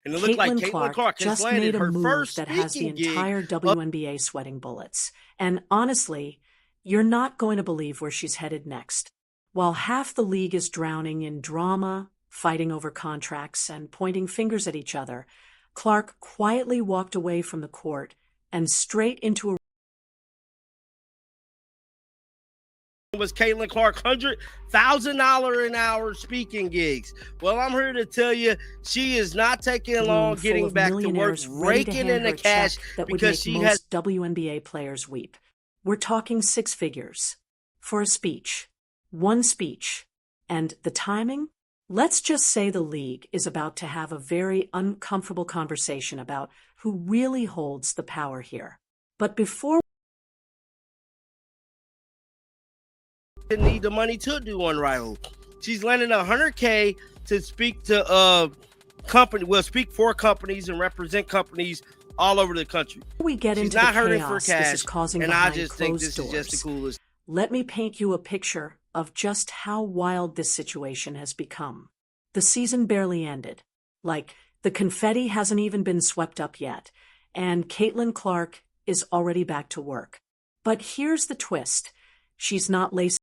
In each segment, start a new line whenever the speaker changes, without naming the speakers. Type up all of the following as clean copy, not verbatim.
And it looked like
Caitlin
Caitlin
Clark
Clark has
just
landed
made a
her
move
first
that has the
speaking gig
entire WNBA sweating bullets. And honestly, you're not going to believe where she's headed next. While half the league is drowning in drama, fighting over contracts, and pointing fingers at each other, Clark quietly walked away from the court and straight into a
was Caitlin Clark $100,000 an hour speaking gigs. Well, I'm here to tell you, she is not taking long getting back to work, raking in the cash because she has
WNBA players weep. We're talking six figures for a speech, one speech, and the timing. Let's just say the league is about to have a very uncomfortable conversation about who really holds the power here. But before
didn't need the money to do unrivaled. She's landing $100K to speak to speak for companies and represent companies all over the country.
we get
She's
into
not
the
hurting
chaos
for cash,
this is causing
and I
behind
just think
closed
this
doors,
is just the coolest.
let me paint you a picture of just how wild this situation has become. The season barely ended. Like, the confetti hasn't even been swept up yet, and Caitlin Clark is already back to work. But here's the twist. She's not lacing.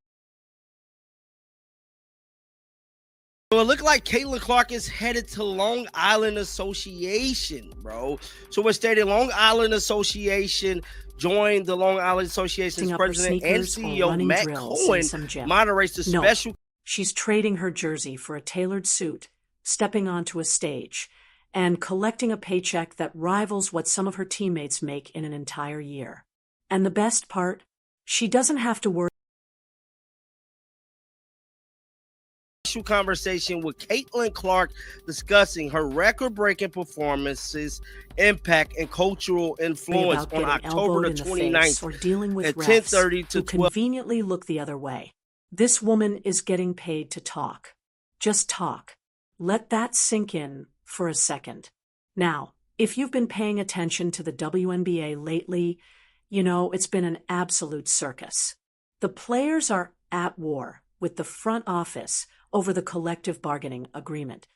So it looked like Caitlin Clark is headed to Long Island Association, bro. So it stated Long Island Association joined the Long Island Association's president and CEO, Matt Cohen, moderates the special.
She's trading her jersey for a tailored suit, stepping onto a stage, and collecting a paycheck that rivals what some of her teammates make in an entire year. And the best part, she doesn't have to worry.
Conversation with Caitlin Clark discussing her record-breaking performances, impact, and cultural influence on October the 29th
or dealing with
at
refs
10:30 to
who
12.
conveniently look the other way. This woman is getting paid to talk. Just talk. Let that sink in for a second. Now, if you've been paying attention to the WNBA lately, you know it's been an absolute circus. The players are at war with the front office over the collective bargaining agreement.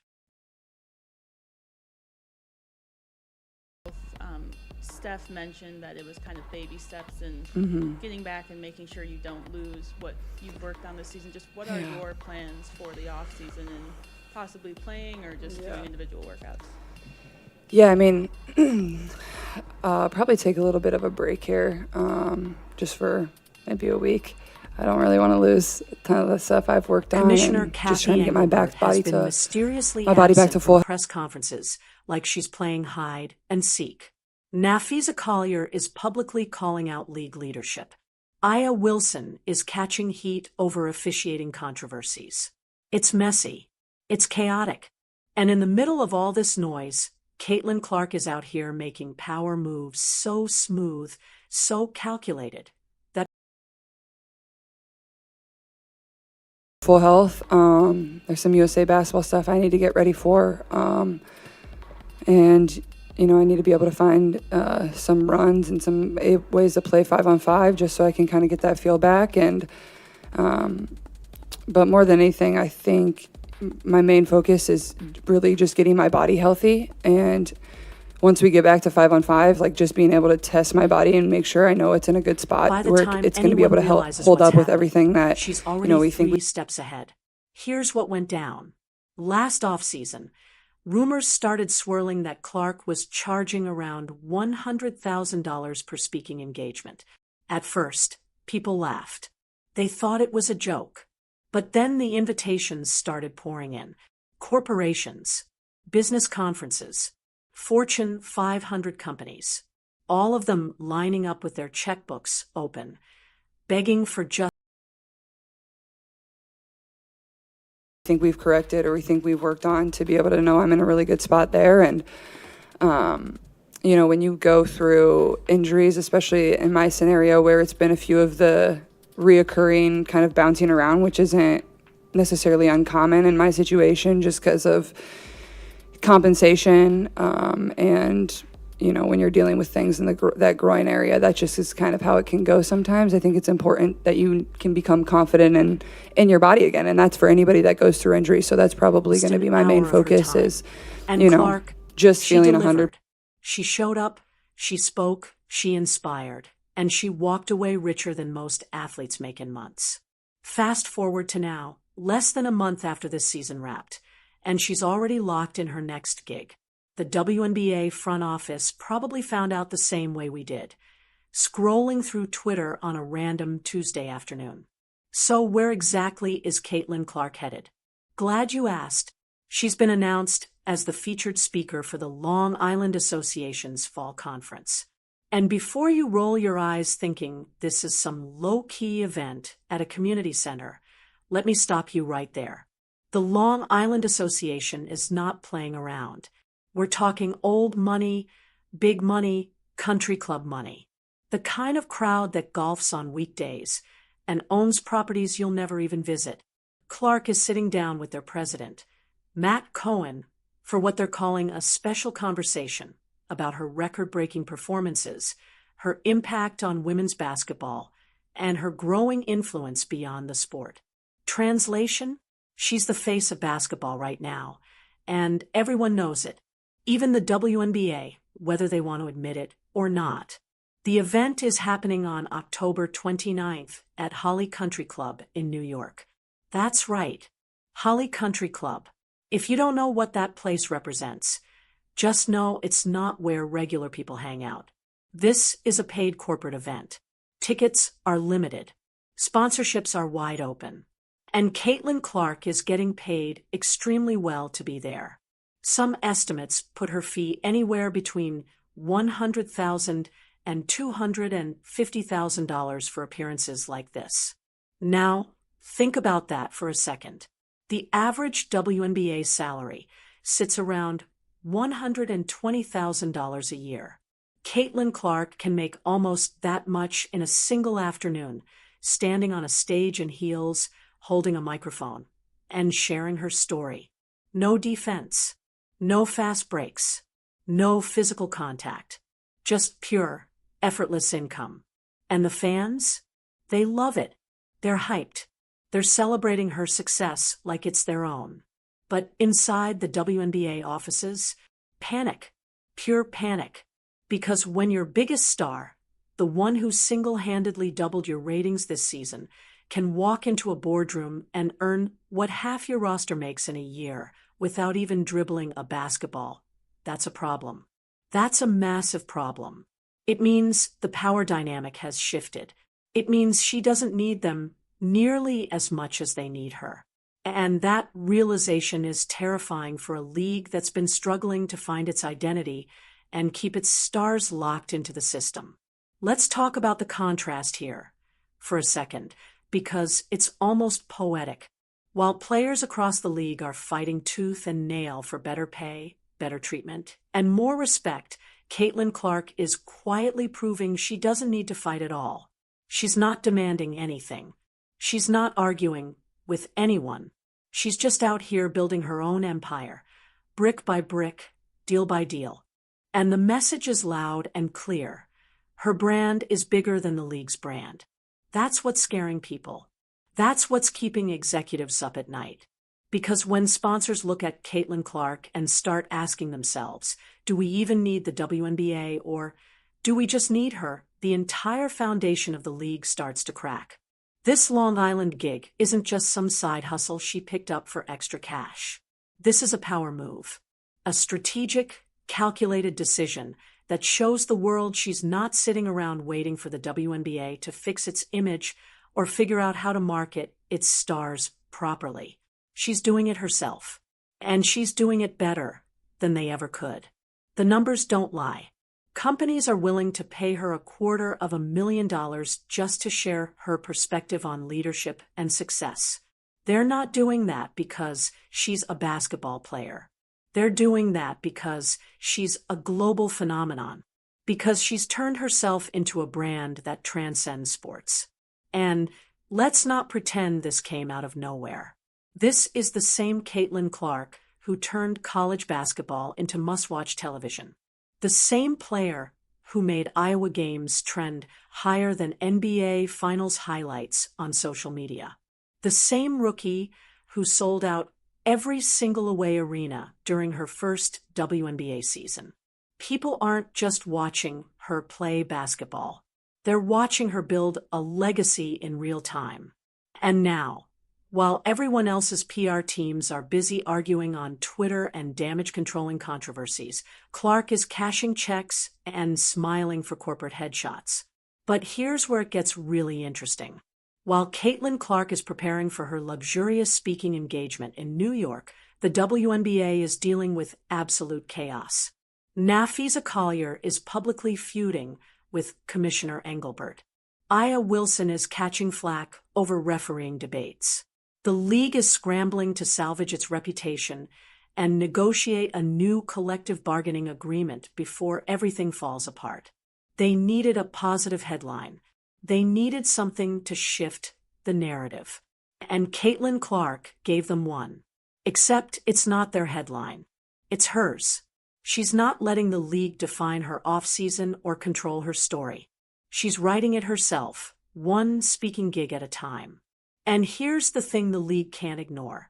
Steph mentioned that it was kind of baby steps and getting back and making sure you don't lose what you've worked on this season. Just what are your plans for the off season and possibly playing or just doing individual workouts?
Yeah, I mean, probably take a little bit of a break here, just for maybe a week. I don't really want to lose a ton of the stuff I've worked on.
Commissioner
Just trying to get my body back to full
press conferences, like she's playing hide and seek. Nafisa Collier is publicly calling out league leadership. Aya Wilson is catching heat over officiating controversies. It's messy. It's chaotic. And in the middle of all this noise, Caitlin Clark is out here making power moves so smooth, so calculated, that
full health. There's some USA basketball stuff I need to get ready for. And, you know, I need to be able to find some runs and some ways to play 5-on-5 just so I can kind of get that feel back. And, but more than anything, I think my main focus is really just getting my body healthy. And once we get back to 5-on-5, like just being able to test my body and make sure I know it's in a good spot where it's going to be able to hold up with everything that,
she's already
we think
three steps ahead. Here's what went down. Last offseason, rumors started swirling that Clark was charging around $100,000 per speaking engagement. At first, people laughed. They thought it was a joke. But then the invitations started pouring in. Corporations, business conferences, Fortune 500 companies, all of them lining up with their checkbooks open, begging for just.
I think we've corrected or we think we've worked on to be able to know I'm in a really good spot there. And, you know, when you go through injuries, especially in my scenario where it's been a few of the reoccurring kind of bouncing around, which isn't necessarily uncommon in my situation just because of compensation. And, you know, when you're dealing with things in that groin area, that just is kind of how it can go sometimes. I think it's important that you can become confident in your body again. And that's for anybody that goes through injury. So that's probably going to be my main focus is,
and
you know,
Clark
just
She
feeling 100.
delivered. She showed up, she spoke, she inspired, and she walked away richer than most athletes make in months. Fast forward to now, less than a month after this season wrapped, and she's already locked in her next gig. The WNBA front office probably found out the same way we did, scrolling through Twitter on a random Tuesday afternoon. So where exactly is Caitlin Clark headed? Glad you asked. She's been announced as the featured speaker for the Long Island Association's fall conference. And before you roll your eyes thinking this is some low-key event at a community center, let me stop you right there. The Long Island Association is not playing around. We're talking old money, big money, country club money. The kind of crowd that golfs on weekdays and owns properties you'll never even visit. Clark is sitting down with their president, Matt Cohen, for what they're calling a special conversation about her record-breaking performances, her impact on women's basketball, and her growing influence beyond the sport. Translation? She's the face of basketball right now, and everyone knows it, even the WNBA, whether they want to admit it or not. The event is happening on October 29th at Holly Country Club in New York. That's right, Holly Country Club. If you don't know what that place represents, just know it's not where regular people hang out. This is a paid corporate event. Tickets are limited. Sponsorships are wide open. And Caitlin Clark is getting paid extremely well to be there. Some estimates put her fee anywhere between $100,000 and $250,000 for appearances like this. Now, think about that for a second. The average WNBA salary sits around $120,000 a year. Caitlin Clark can make almost that much in a single afternoon, standing on a stage in heels, holding a microphone, and sharing her story. No defense, no fast breaks, no physical contact, just pure, effortless income. And the fans? They love it. They're hyped. They're celebrating her success like it's their own. But inside the WNBA offices, panic, pure panic. Because when your biggest star, the one who single-handedly doubled your ratings this season, can walk into a boardroom and earn what half your roster makes in a year without even dribbling a basketball, that's a problem. That's a massive problem. It means the power dynamic has shifted. It means she doesn't need them nearly as much as they need her. And that realization is terrifying for a league that's been struggling to find its identity and keep its stars locked into the system. Let's talk about the contrast here for a second, because it's almost poetic. While players across the league are fighting tooth and nail for better pay, better treatment, and more respect, Caitlin Clark is quietly proving she doesn't need to fight at all. She's not demanding anything. She's not arguing with anyone. She's just out here building her own empire, brick by brick, deal by deal. And the message is loud and clear. Her brand is bigger than the league's brand. That's what's scaring people. That's what's keeping executives up at night. Because when sponsors look at Caitlin Clark and start asking themselves, do we even need the WNBA, or do we just need her, the entire foundation of the league starts to crack. This Long Island gig isn't just some side hustle she picked up for extra cash. This is a power move, a strategic, calculated decision that shows the world she's not sitting around waiting for the WNBA to fix its image or figure out how to market its stars properly. She's doing it herself, and she's doing it better than they ever could. The numbers don't lie. Companies are willing to pay her $250,000 just to share her perspective on leadership and success. They're not doing that because she's a basketball player. They're doing that because she's a global phenomenon, because she's turned herself into a brand that transcends sports. And let's not pretend this came out of nowhere. This is the same Caitlin Clark who turned college basketball into must-watch television. The same player who made Iowa games trend higher than NBA Finals highlights on social media. The same rookie who sold out every single away arena during her first WNBA season. People aren't just watching her play basketball. They're watching her build a legacy in real time. And now, while everyone else's PR teams are busy arguing on Twitter and damage-controlling controversies, Clark is cashing checks and smiling for corporate headshots. But here's where it gets really interesting. While Caitlin Clark is preparing for her luxurious speaking engagement in New York, the WNBA is dealing with absolute chaos. Nafisa Collier is publicly feuding with Commissioner Engelbert. Aya Wilson is catching flack over refereeing debates. The league is scrambling to salvage its reputation and negotiate a new collective bargaining agreement before everything falls apart. They needed a positive headline. They needed something to shift the narrative. And Caitlin Clark gave them one. Except it's not their headline. It's hers. She's not letting the league define her offseason or control her story. She's writing it herself, one speaking gig at a time. And here's the thing the league can't ignore.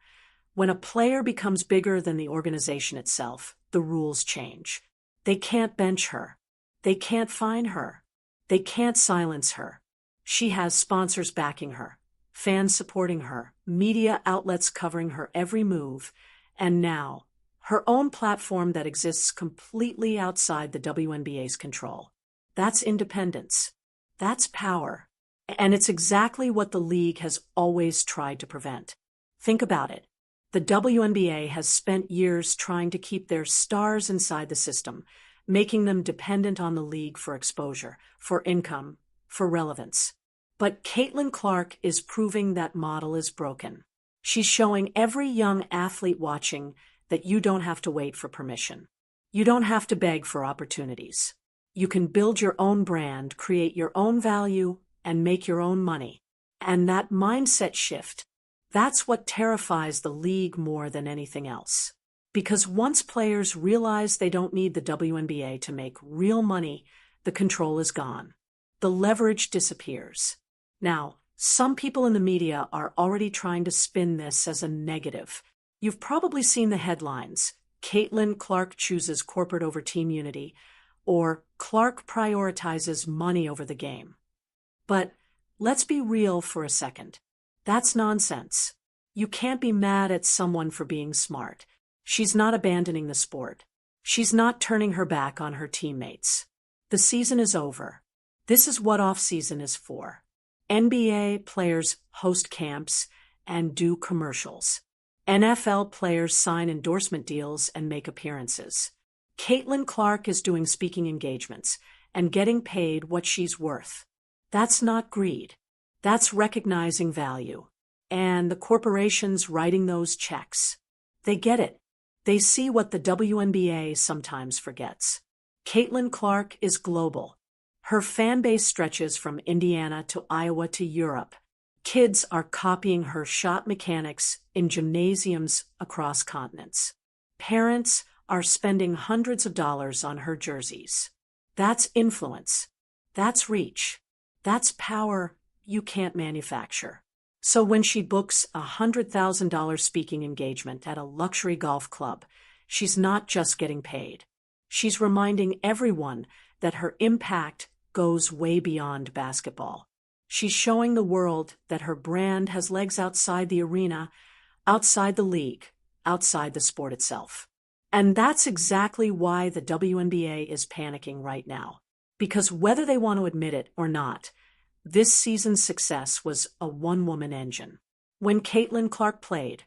When a player becomes bigger than the organization itself, the rules change. They can't bench her. They can't fine her. They can't silence her. She has sponsors backing her, fans supporting her, media outlets covering her every move, and now, her own platform that exists completely outside the WNBA's control. That's independence. That's power. And it's exactly what the league has always tried to prevent. Think about it. The WNBA has spent years trying to keep their stars inside the system, making them dependent on the league for exposure, for income, for relevance. But Caitlin Clark is proving that model is broken. She's showing every young athlete watching that you don't have to wait for permission. You don't have to beg for opportunities. You can build your own brand, create your own value, and make your own money. And that mindset shift, that's what terrifies the league more than anything else. Because once players realize they don't need the WNBA to make real money, the control is gone. The leverage disappears. Now, some people in the media are already trying to spin this as a negative. You've probably seen the headlines. Caitlin Clark chooses corporate over team unity, or Clark prioritizes money over the game. But let's be real for a second. That's nonsense. You can't be mad at someone for being smart. She's not abandoning the sport. She's not turning her back on her teammates. The season is over. This is what off-season is for. NBA players host camps and do commercials. NFL players sign endorsement deals and make appearances. Caitlin Clark is doing speaking engagements and getting paid what she's worth. That's not greed. That's recognizing value. And the corporations writing those checks. They get it. They see what the WNBA sometimes forgets. Caitlin Clark is global. Her fan base stretches from Indiana to Iowa to Europe. Kids are copying her shot mechanics in gymnasiums across continents. Parents are spending hundreds of dollars on her jerseys. That's influence. That's reach. That's power you can't manufacture. So when she books a $100,000 speaking engagement at a luxury golf club, she's not just getting paid. She's reminding everyone that her impact goes way beyond basketball. She's showing the world that her brand has legs outside the arena, outside the league, outside the sport itself. And that's exactly why the WNBA is panicking right now. Because whether they want to admit it or not, this season's success was a one-woman engine. When Caitlin Clark played,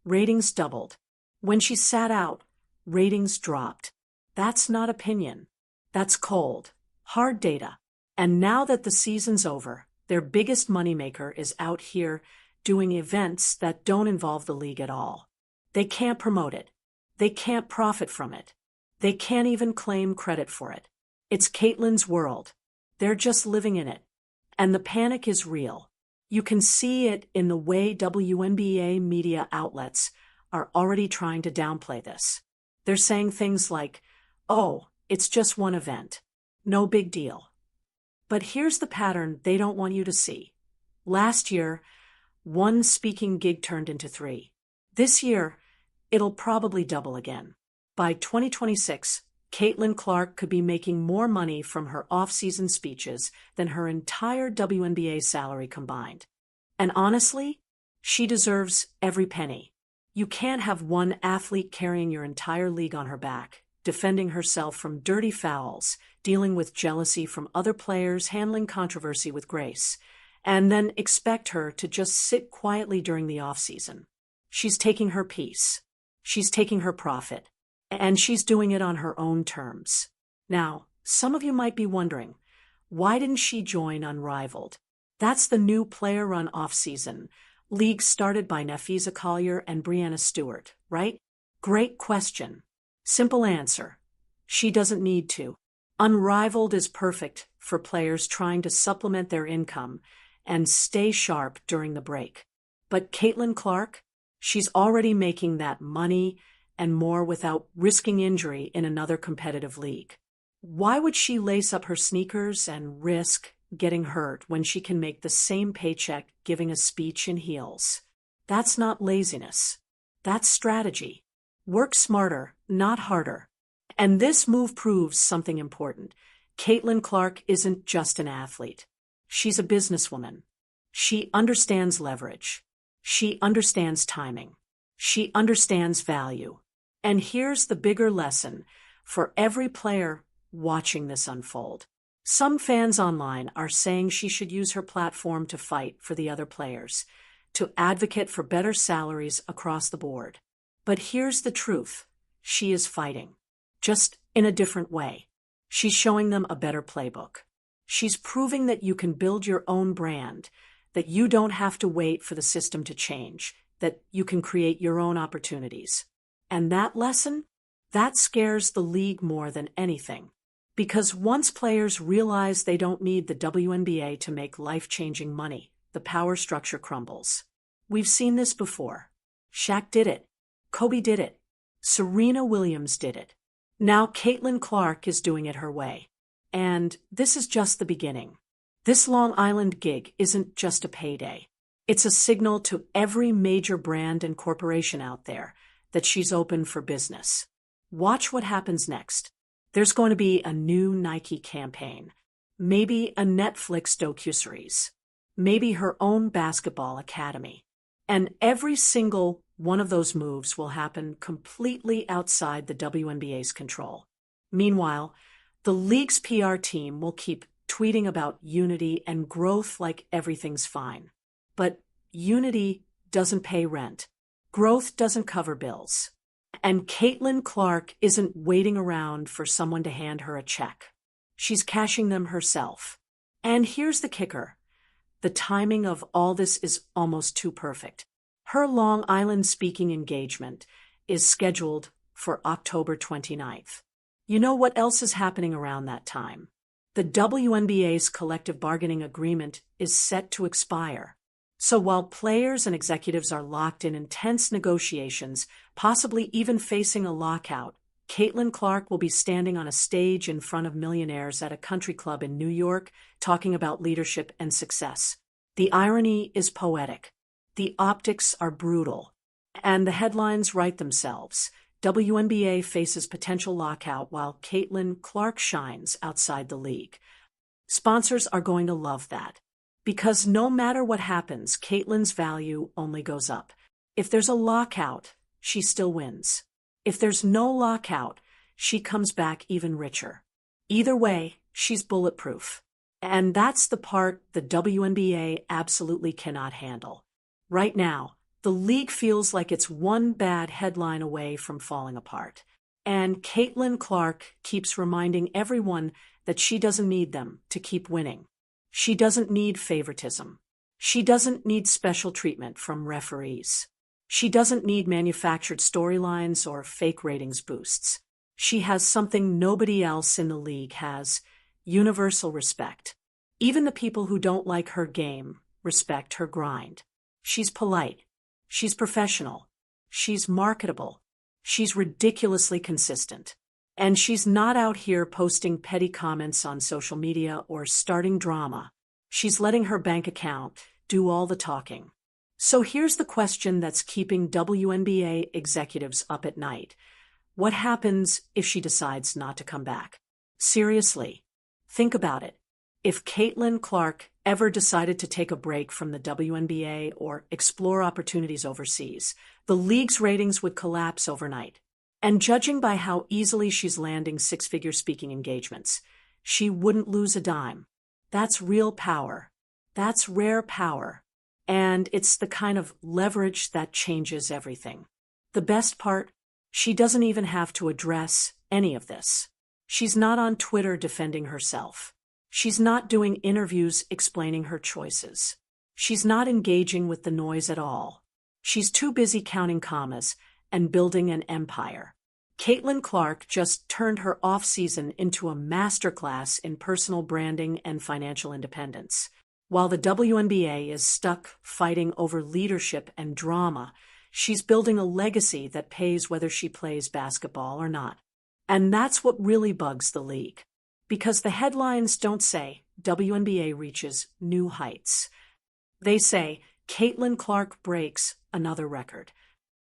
ratings doubled. When she sat out, ratings dropped. That's not opinion. That's cold, hard data. And now that the season's over, their biggest moneymaker is out here doing events that don't involve the league at all. They can't promote it. They can't profit from it. They can't even claim credit for it. It's Caitlin's world. They're just living in it. And the panic is real. You can see it in the way WNBA media outlets are already trying to downplay this. They're saying things like, "Oh, it's just one event. No big deal." But here's the pattern they don't want you to see. Last year, one speaking gig turned into 3. This year, it'll probably double again. By 2026, Caitlin Clark could be making more money from her off-season speeches than her entire WNBA salary combined. And honestly, she deserves every penny. You can't have one athlete carrying your entire league on her back, defending herself from dirty fouls, dealing with jealousy from other players, handling controversy with grace, and then expect her to just sit quietly during the offseason. She's taking her piece. She's taking her profit. And she's doing it on her own terms. Now, some of you might be wondering, why didn't she join Unrivaled? That's the new player-run off-season league started by Nafisa Collier and Brianna Stewart, right? Great question. Simple answer. She doesn't need to. Unrivaled is perfect for players trying to supplement their income and stay sharp during the break. But Caitlin Clark, she's already making that money and more without risking injury in another competitive league. Why would she lace up her sneakers and risk getting hurt when she can make the same paycheck giving a speech in heels? That's not laziness. That's strategy. Work smarter, not harder. And this move proves something important. Caitlin Clark isn't just an athlete. She's a businesswoman. She understands leverage. She understands timing. She understands value. And here's the bigger lesson for every player watching this unfold. Some fans online are saying she should use her platform to fight for the other players, to advocate for better salaries across the board. But here's the truth. She is fighting, just in a different way. She's showing them a better playbook. She's proving that you can build your own brand, that you don't have to wait for the system to change, that you can create your own opportunities. And that lesson, that scares the league more than anything. Because once players realize they don't need the WNBA to make life-changing money, the power structure crumbles. We've seen this before. Shaq did it. Kobe did it. Serena Williams did it. Now Caitlin Clark is doing it her way. And this is just the beginning. This Long Island gig isn't just a payday. It's a signal to every major brand and corporation out there that she's open for business. Watch what happens next. There's going to be a new Nike campaign, maybe a Netflix docuseries, maybe her own basketball academy. And every single one of those moves will happen completely outside the WNBA's control. Meanwhile, the league's PR team will keep tweeting about unity and growth like everything's fine. But unity doesn't pay rent. Growth doesn't cover bills. And Caitlin Clark isn't waiting around for someone to hand her a check. She's cashing them herself. And here's the kicker. The timing of all this is almost too perfect. Her Long Island speaking engagement is scheduled for October 29th. You know what else is happening around that time? The WNBA's collective bargaining agreement is set to expire. So while players and executives are locked in intense negotiations, possibly even facing a lockout, Caitlin Clark will be standing on a stage in front of millionaires at a country club in New York, talking about leadership and success. The irony is poetic. The optics are brutal. And the headlines write themselves. WNBA faces potential lockout while Caitlin Clark shines outside the league. Sponsors are going to love that. Because no matter what happens, Caitlin's value only goes up. If there's a lockout, she still wins. If there's no lockout, she comes back even richer. Either way, she's bulletproof. And that's the part the WNBA absolutely cannot handle. Right now, the league feels like it's one bad headline away from falling apart. And Caitlin Clark keeps reminding everyone that she doesn't need them to keep winning. She doesn't need favoritism. She doesn't need special treatment from referees. She doesn't need manufactured storylines or fake ratings boosts. She has something nobody else in the league has: universal respect. Even the people who don't like her game respect her grind. She's polite. She's professional. She's marketable. She's ridiculously consistent. And she's not out here posting petty comments on social media or starting drama. She's letting her bank account do all the talking. So here's the question that's keeping WNBA executives up at night. What happens if she decides not to come back? Seriously, think about it. If Caitlin Clark ever decided to take a break from the WNBA or explore opportunities overseas, the league's ratings would collapse overnight. And judging by how easily she's landing six-figure speaking engagements, she wouldn't lose a dime. That's real power. That's rare power. And it's the kind of leverage that changes everything. The best part, she doesn't even have to address any of this. She's not on Twitter defending herself. She's not doing interviews explaining her choices. She's not engaging with the noise at all. She's too busy counting commas and building an empire. Caitlin Clark just turned her off-season into a masterclass in personal branding and financial independence. While the WNBA is stuck fighting over leadership and drama, she's building a legacy that pays whether she plays basketball or not. And that's what really bugs the league. Because the headlines don't say WNBA reaches new heights. They say Caitlin Clark breaks another record.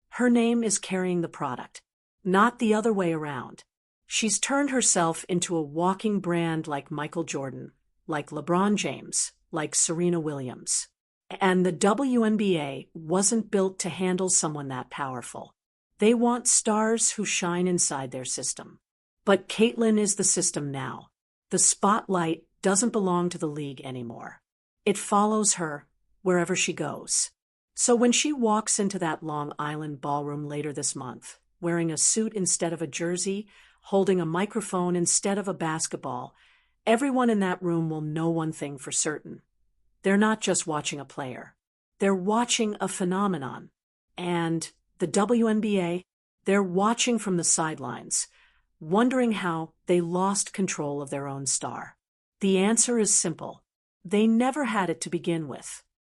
Her name is carrying the product, not the other way around. She's turned herself into a walking brand like Michael Jordan, like LeBron James, like Serena Williams. And the WNBA wasn't built to handle someone that powerful. They want stars who shine inside their system. But Caitlin is the system now. The spotlight doesn't belong to the league anymore. It follows her wherever she goes. So when she walks into that Long Island ballroom later this month, wearing a suit instead of a jersey, holding a microphone instead of a basketball, everyone in that room will know one thing for certain. They're not just watching a player. They're watching a phenomenon. And the WNBA, they're watching from the sidelines, wondering how they lost control of their own star. The answer is simple. They never had it to begin with.